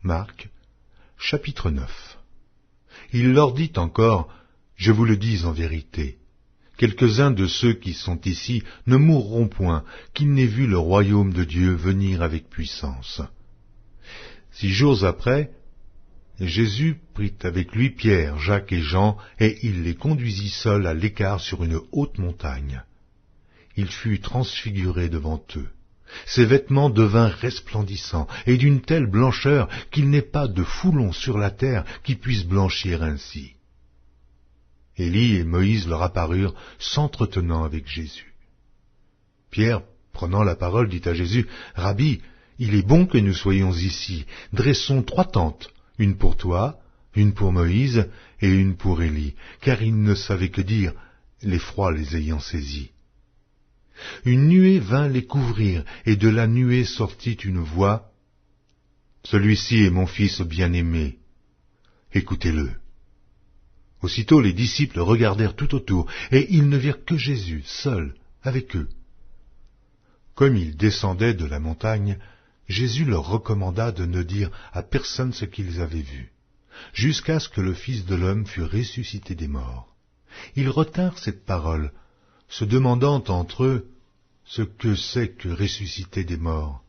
Marc, chapitre 9. Il leur dit encore, « Je vous le dis en vérité, quelques-uns de ceux qui sont ici ne mourront point, qu'ils n'aient vu le royaume de Dieu venir avec puissance. » 6 jours après, Jésus prit avec lui Pierre, Jacques et Jean, et il les conduisit seuls à l'écart sur une haute montagne. Il fut transfiguré devant eux. Ses vêtements devinrent resplendissants, et d'une telle blancheur qu'il n'est pas de foulon sur la terre qui puisse blanchir ainsi. Élie et Moïse leur apparurent, s'entretenant avec Jésus. Pierre, prenant la parole, dit à Jésus, « Rabbi, il est bon que nous soyons ici. Dressons 3 tentes, une pour toi, une pour Moïse et une pour Élie, car ils ne savaient que dire, l'effroi les ayant saisis. » Une nuée vint les couvrir, et de la nuée sortit une voix, « Celui-ci est mon fils bien-aimé, écoutez-le. » Aussitôt les disciples regardèrent tout autour, et ils ne virent que Jésus, seul, avec eux. Comme ils descendaient de la montagne, Jésus leur recommanda de ne dire à personne ce qu'ils avaient vu, jusqu'à ce que le Fils de l'homme fût ressuscité des morts. Ils retinrent cette parole, se demandant entre eux ce que c'est que ressusciter des morts.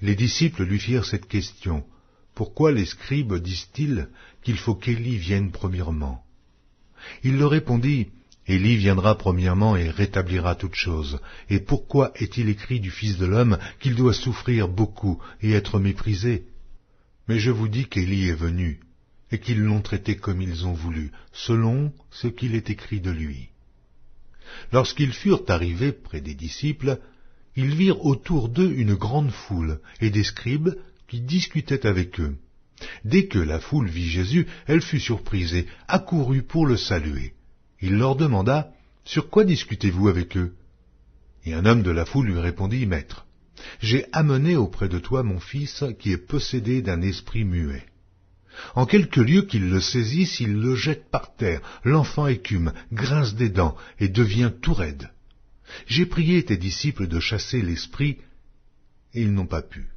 Les disciples lui firent cette question, « Pourquoi les scribes disent-ils qu'il faut qu'Élie vienne premièrement ?» Il leur répondit, « Élie viendra premièrement et rétablira toutes choses. Et pourquoi est-il écrit du Fils de l'homme qu'il doit souffrir beaucoup et être méprisé? Mais je vous dis qu'Élie est venu, et qu'ils l'ont traité comme ils ont voulu, selon ce qu'il est écrit de lui. » Lorsqu'ils furent arrivés près des disciples, ils virent autour d'eux une grande foule et des scribes qui discutaient avec eux. Dès que la foule vit Jésus, elle fut surprise et accourut pour le saluer. Il leur demanda, « Sur quoi discutez-vous avec eux ?» Et un homme de la foule lui répondit, « Maître, j'ai amené auprès de toi mon fils qui est possédé d'un esprit muet. En quelque lieu qu'il le saisisse, il le jette par terre, l'enfant écume, grince des dents et devient tout raide. J'ai prié tes disciples de chasser l'esprit, et ils n'ont pas pu. »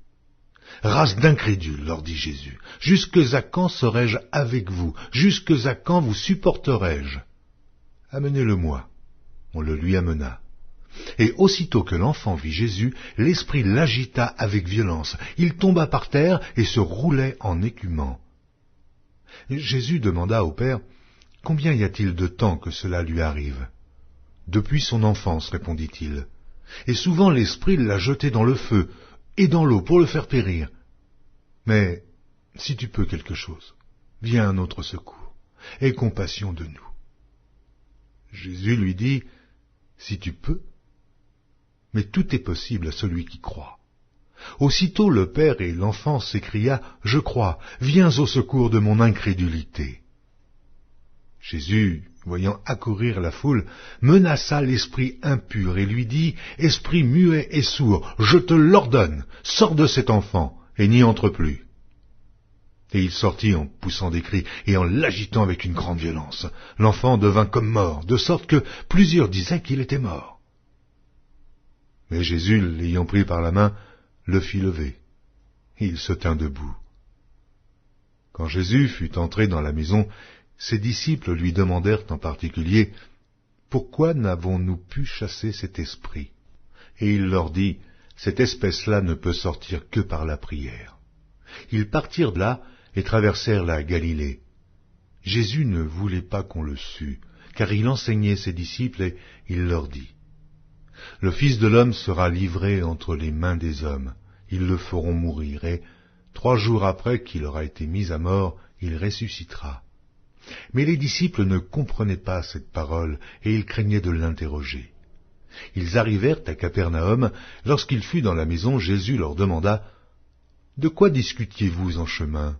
« Race d'incrédules, leur dit Jésus, jusque à quand serai-je avec vous? Jusque à quand vous supporterai-je? Amenez-le-moi. » On le lui amena. Et aussitôt que l'enfant vit Jésus, l'esprit l'agita avec violence. Il tomba par terre et se roulait en écumant. Jésus demanda au Père, « Combien y a-t-il de temps que cela lui arrive ?» « Depuis son enfance, répondit-il. Et souvent l'esprit l'a jeté dans le feu et dans l'eau pour le faire périr. Mais si tu peux quelque chose, viens à notre secours, aie compassion de nous. » Jésus lui dit, « Si tu peux, mais tout est possible à celui qui croit. » Aussitôt le père et l'enfant s'écria, « Je crois, viens au secours de mon incrédulité. » Jésus, voyant accourir la foule, menaça l'esprit impur et lui dit, « Esprit muet et sourd, je te l'ordonne, sors de cet enfant et n'y entre plus. » Et il sortit en poussant des cris et en l'agitant avec une grande violence. L'enfant devint comme mort, de sorte que plusieurs disaient qu'il était mort. Mais Jésus, l'ayant pris par la main, le fit lever. Il se tint debout. Quand Jésus fut entré dans la maison, ses disciples lui demandèrent en particulier, « Pourquoi n'avons-nous pu chasser cet esprit ?» Et il leur dit, « Cette espèce-là ne peut sortir que par la prière. » Ils partirent de là et traversèrent la Galilée. Jésus ne voulait pas qu'on le sût, car il enseignait ses disciples et il leur dit, « Le Fils de l'homme sera livré entre les mains des hommes. Ils le feront mourir, et 3 jours après qu'il aura été mis à mort, il ressuscitera. » Mais les disciples ne comprenaient pas cette parole, et ils craignaient de l'interroger. Ils arrivèrent à Capernaum. Lorsqu'il fut dans la maison, Jésus leur demanda, « De quoi discutiez-vous en chemin ?»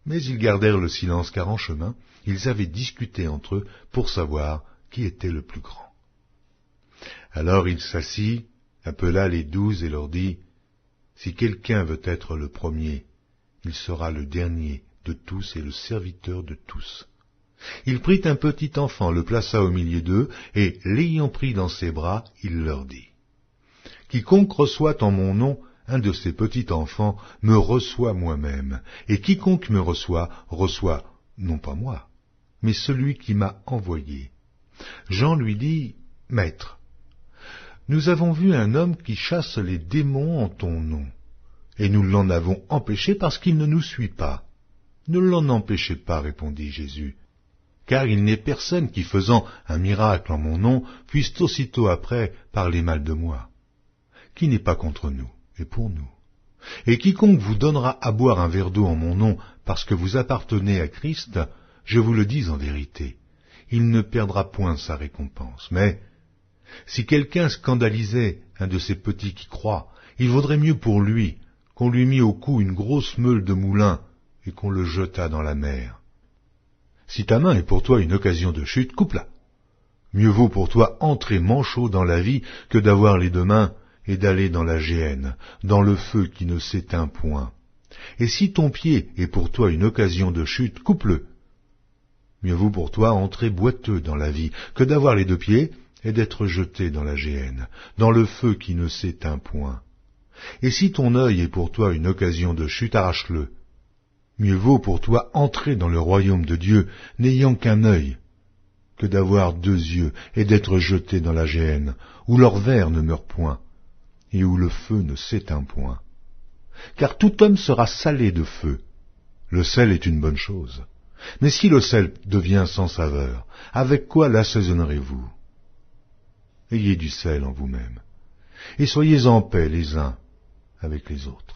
Mais ils gardèrent le silence, car en chemin, ils avaient discuté entre eux pour savoir qui était le plus grand. Alors il s'assit, appela les 12 et leur dit, « Si quelqu'un veut être le premier, il sera le dernier de tous et le serviteur de tous. » Il prit un petit enfant, le plaça au milieu d'eux, et l'ayant pris dans ses bras, il leur dit, « Quiconque reçoit en mon nom un de ces petits enfants, me reçoit moi-même, et quiconque me reçoit, reçoit non pas moi, mais celui qui m'a envoyé. Jean lui dit, Maître, nous avons vu un homme qui chasse les démons en ton nom, et nous l'en avons empêché parce qu'il ne nous suit pas. Ne l'en empêchez pas, répondit Jésus, car il n'est personne qui, faisant un miracle en mon nom, puisse aussitôt après parler mal de moi. Qui n'est pas contre nous, et pour nous. Et quiconque vous donnera à boire un verre d'eau en mon nom, parce que vous appartenez à Christ, je vous le dis en vérité, il ne perdra point sa récompense. Mais si quelqu'un scandalisait un de ces petits qui croient, il vaudrait mieux pour lui qu'on lui mît au cou une grosse meule de moulin et qu'on le jetât dans la mer. Si ta main est pour toi une occasion de chute, coupe-la. Mieux vaut pour toi entrer manchot dans la vie que d'avoir les deux mains et d'aller dans la géhenne, dans le feu qui ne s'éteint point. Et si ton pied est pour toi une occasion de chute, coupe-le. Mieux vaut pour toi entrer boiteux dans la vie que d'avoir les deux pieds et d'être jeté dans la géhenne, dans le feu qui ne s'éteint point. Et si ton œil est pour toi une occasion de chute, arrache-le. Mieux vaut pour toi entrer dans le royaume de Dieu, n'ayant qu'un œil, que d'avoir deux yeux et d'être jeté dans la géhenne, où leur ver ne meurt point, et où le feu ne s'éteint point. Car tout homme sera salé de feu. Le sel est une bonne chose. Mais si le sel devient sans saveur, avec quoi l'assaisonnerez-vous? Ayez du sel en vous-même, et soyez en paix les uns avec les autres.